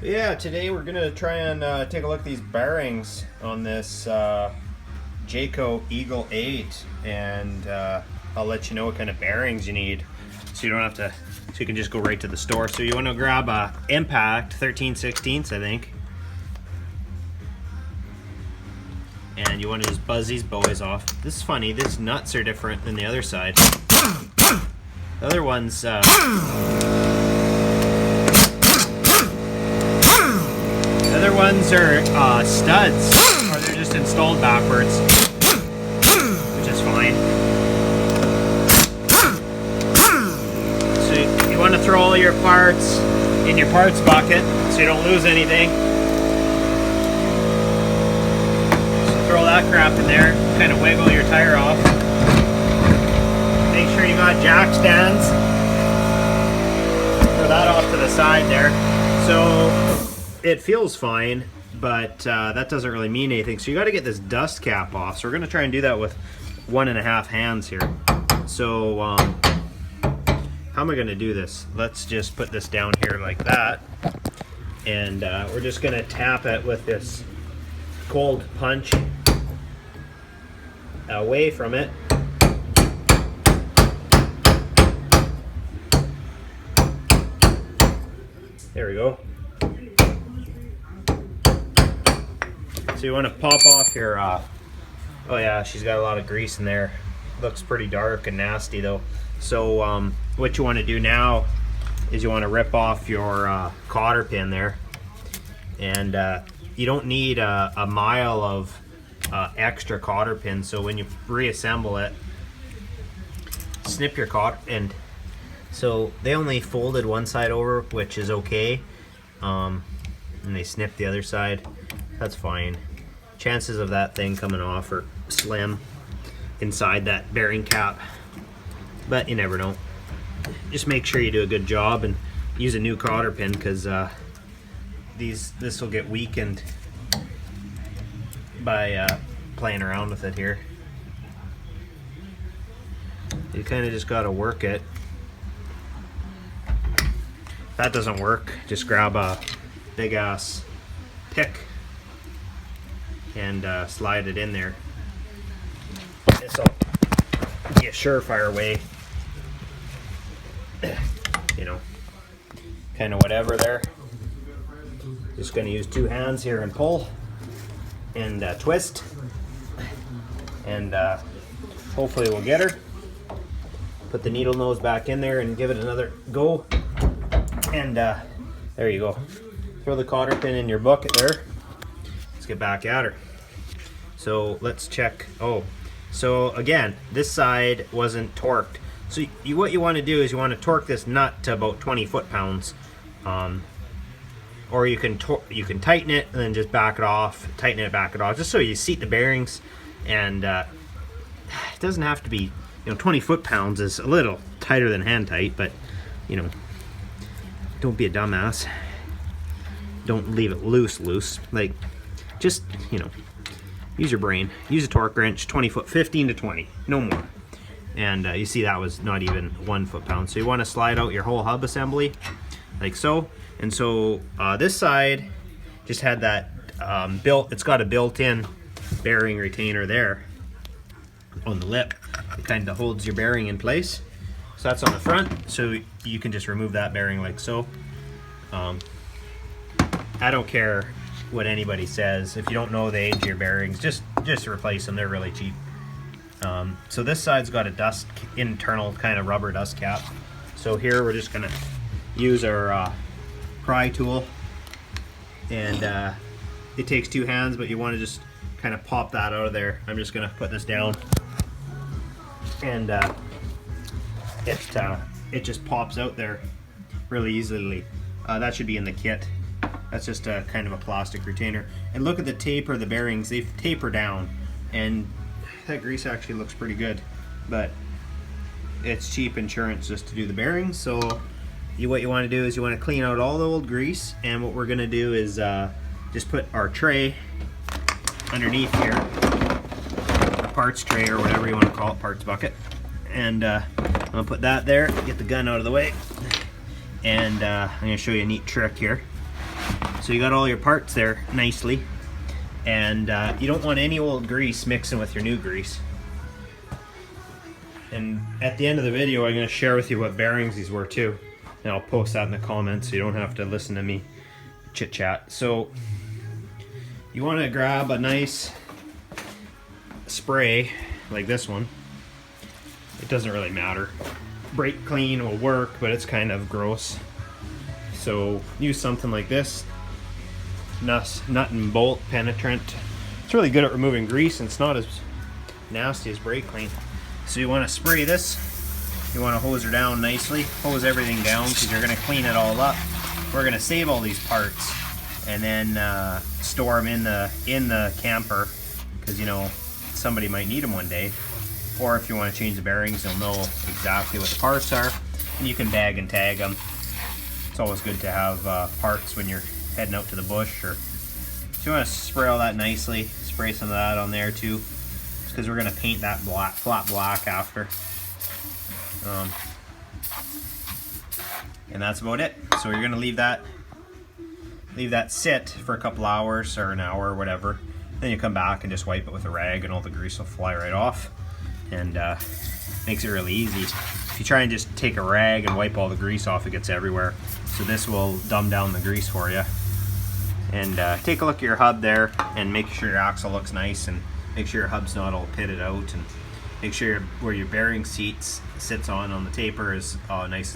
Yeah, today we're gonna try and take a look at these bearings on this Jayco Eagle 8, and I'll let you know what kind of bearings you need, so you don't have to. So you can just go right to the store. So you want to grab a Impact 13/16, I think, and you want to just buzz these boys off. This is funny. These nuts are different than the other side. The other ones. The other ones are studs, or they're just installed backwards, which is fine. So you want to throw all your parts in your parts bucket so you don't lose anything. So throw that crap in there, kind of wiggle your tire off. Make sure you got jack stands. Throw that off to the side there. So it feels fine, but that doesn't really mean anything. So you got to get this dust cap off. So we're going to try and do that with 1.5 hands here. So how am I going to do this? Let's just put this down here like that. And we're just going to tap it with this cold punch away from it. There we go. So you want to pop off your, oh yeah, she's got a lot of grease in there. Looks pretty dark and nasty though. So what you want to do now is you want to rip off your cotter pin there. And you don't need a mile of extra cotter pins. So when you reassemble it, snip your cotter. And so they only folded one side over, which is okay. And they snipped the other side. That's fine. Chances of that thing coming off are slim inside that bearing cap, but you never know. Just make sure you do a good job and use a new cotter pin, because this will get weakened by playing around with it here. You kind of just got to work it. If that doesn't work, just grab a big ass pick and slide it in there. This will be a surefire way, you know, kind of whatever there. Just going to use 2 hands here and pull and twist, and hopefully we'll get her. Put the needle nose back in there and give it another go, and there you go. Throw the cotter pin in your bucket there. Let's get back at her. So let's check. Oh, so again, this side wasn't torqued. So what you want to do is you want to torque this nut to about 20 foot-pounds, or you can tighten it and then just back it off, tighten it, back it off, just so you seat the bearings. And it doesn't have to be, 20 foot-pounds is a little tighter than hand tight, but don't be a dumbass. Don't leave it loose. Like, just, use your brain. Use a torque wrench, 20 foot, 15 to 20, no more. And you see that was not even 1 foot-pound. So you want to slide out your whole hub assembly, like so. And so this side just had that it's got a built-in bearing retainer there on the lip. It kind of holds your bearing in place. So that's on the front, so you can just remove that bearing like so. I don't care what anybody says. If you don't know the age of your bearings, just replace them. They're really cheap. So this side's got a internal kind of rubber dust cap. So here we're just gonna use our pry tool, and it takes 2 hands, but you want to just kind of pop that out of there. I'm just gonna put this down, and it just pops out there really easily. That should be in the kit. That's just a kind of a plastic retainer. And look at the taper of the bearings. They taper down, and that grease actually looks pretty good, but it's cheap insurance just to do the bearings. So what you want to do is you want to clean out all the old grease, and what we're going to do is just put our tray underneath here, a parts tray or whatever you want to call it, parts bucket, and I'm going to put that there, get the gun out of the way, and I'm going to show you a neat trick here. So you got all your parts there nicely, and you don't want any old grease mixing with your new grease. And at the end of the video, I'm going to share with you what bearings these were too, and I'll post that in the comments so you don't have to listen to me chit chat. So you want to grab a nice spray like this one. It doesn't really matter. Brake clean will work, but it's kind of gross. So use something like this. Nut and bolt penetrant. It's really good at removing grease, and it's not as nasty as brake clean. So you want to spray this. You want to hose her down nicely. Hose everything down because you're going to clean it all up. We're going to save all these parts and then store them in the camper, because you know somebody might need them one day. Or if you want to change the bearings, you'll know exactly what the parts are, and you can bag and tag them. It's always good to have parts when you're heading out to the bush. Or so you want to spray all that nicely. Spray some of that on there too, because we're going to paint that flat black after. And that's about it. So you're going to leave that sit for a couple hours or an hour or whatever. Then you come back and just wipe it with a rag, and all the grease will fly right off. And makes it really easy. If you try and just take a rag and wipe all the grease off, it gets everywhere. So this will dumb down the grease for you. And take a look at your hub there, and make sure your axle looks nice, and make sure your hub's not all pitted out, and make sure where your bearing seats sits on the taper is nice